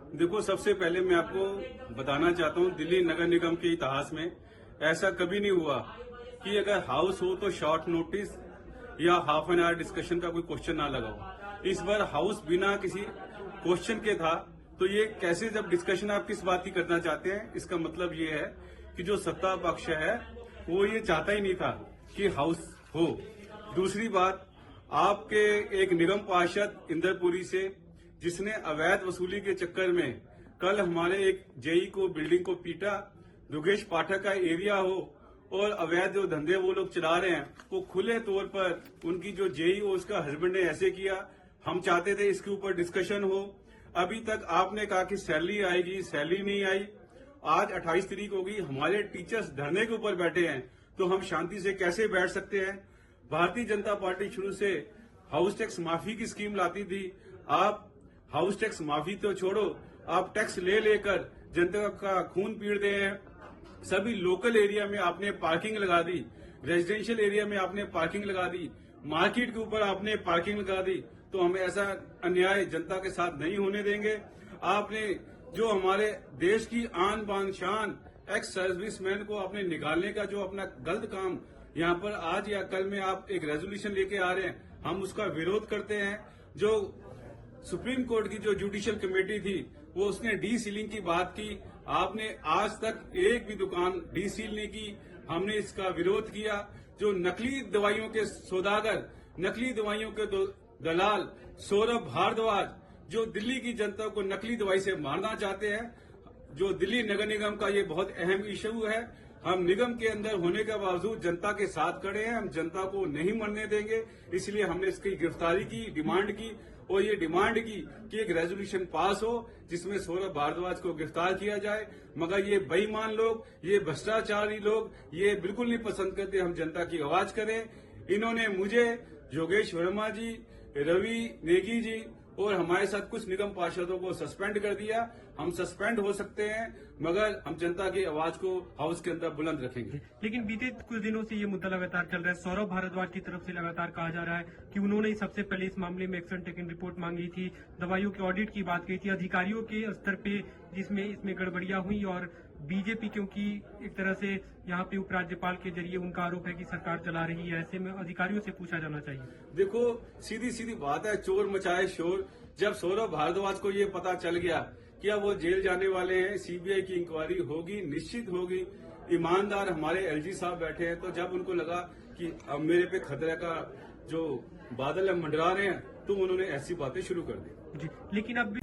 देखो, सबसे पहले मैं आपको बताना चाहता हूँ, दिल्ली नगर निगम के इतिहास में ऐसा कभी नहीं हुआ कि अगर हाउस हो तो शॉर्ट नोटिस या हाफ एन आवर डिस्कशन का कोई क्वेश्चन ना लगाओ। इस बार हाउस बिना किसी क्वेश्चन के था, तो ये कैसे, जब डिस्कशन आप किस बात की करना चाहते हैं, इसका मतलब ये है कि जो सत्ता पक्ष है वो ये चाहता ही नहीं था कि हाउस हो। दूसरी बात, आपके एक निगम पार्षद इंदरपुरी से, जिसने अवैध वसूली के चक्कर में कल हमारे एक जेई को, बिल्डिंग को पीटा, दुगेश पाठक का एरिया हो और अवैध जो धंधे वो लोग चला रहे हैं वो खुले तौर पर उनकी जो जेई हो उसका हस्बैंड ने ऐसे किया। हम चाहते थे इसके ऊपर डिस्कशन हो। अभी तक आपने कहा कि सैलरी आएगी, सैलरी नहीं आई। आज 28 तारीख होगी, हमारे टीचर्स धरने के ऊपर बैठे हैं, तो हम शांति से कैसे बैठ सकते हैं? भारतीय जनता पार्टी शुरू से हाउस टैक्स माफी की स्कीम लाती थी। आप हाउस टैक्स माफी तो छोड़ो, आप टैक्स ले लेकर जनता का खून पीट रहे हैं। सभी लोकल एरिया में आपने पार्किंग लगा दी, रेजिडेंशियल एरिया में आपने पार्किंग लगा दी, मार्केट के ऊपर आपने पार्किंग लगा दी। तो हम ऐसा अन्याय जनता के साथ नहीं होने देंगे। आपने जो हमारे देश की आन बान शान एक्स सर्विसमैन को आपने निकालने का जो अपना गलत काम यहाँ पर आज या कल में आप एक रेजोल्यूशन लेके आ रहे हैं, हम उसका विरोध करते हैं। जो सुप्रीम कोर्ट की जो जुडिशियल कमेटी थी वो उसने डी सीलिंग की बात की, आपने आज तक एक भी दुकान डी सील नहीं की। हमने इसका विरोध किया। जो नकली दवाइयों के सौदागर, नकली दवाइयों के दलाल सौरभ भारद्वाज, जो दिल्ली की जनता को नकली दवाई से मारना चाहते हैं, जो दिल्ली नगर निगम का ये बहुत अहम इशू है। हम निगम के अंदर होने के बावजूद जनता के साथ खड़े हैं, हम जनता को नहीं मरने देंगे। इसलिए हमने इसकी गिरफ्तारी की डिमांड की और ये डिमांड की कि एक रेजोल्यूशन पास हो जिसमें सौरभ भारद्वाज को गिरफ्तार किया जाए। मगर ये बेईमान लोग, ये भ्रष्टाचारी लोग ये बिल्कुल नहीं पसंद करते हम जनता की आवाज करें। इन्होंने मुझे, योगेश वर्मा जी, रवि नेगी जी और हमारे साथ कुछ निगम पार्षदों को सस्पेंड कर दिया। हम सस्पेंड हो सकते हैं मगर हम जनता की आवाज को हाउस के अंदर बुलंद रखेंगे। लेकिन बीते कुछ दिनों से ये मुद्दा लगातार चल रहा है। सौरभ भारद्वाज की तरफ से लगातार कहा जा रहा है कि उन्होंने सबसे पहले इस मामले में एक्शन टेकन रिपोर्ट मांगी थी, दवाइयों के ऑडिट की बात की थी, अधिकारियों के स्तर पे जिसमें इसमें गड़बड़ियां हुई। और बीजेपी, क्योंकि एक तरह से यहाँ पे उपराज्यपाल के जरिए उनका आरोप है कि सरकार चला रही है, ऐसे में अधिकारियों से पूछा जाना चाहिए। देखो, सीधी सीधी बात है, चोर मचाए शोर। जब सौरभ भारद्वाज को ये पता चल गया कि अब वो जेल जाने वाले हैं, सीबीआई की इंक्वायरी होगी, निश्चित होगी। ईमानदार हमारे एलजी साहब बैठे हैं, तो जब उनको लगा कि अब मेरे पे खतरे का जो बादल है मंडरा रहे हैं, तो उन्होंने ऐसी बातें शुरू कर दी। जी, लेकिन अब भी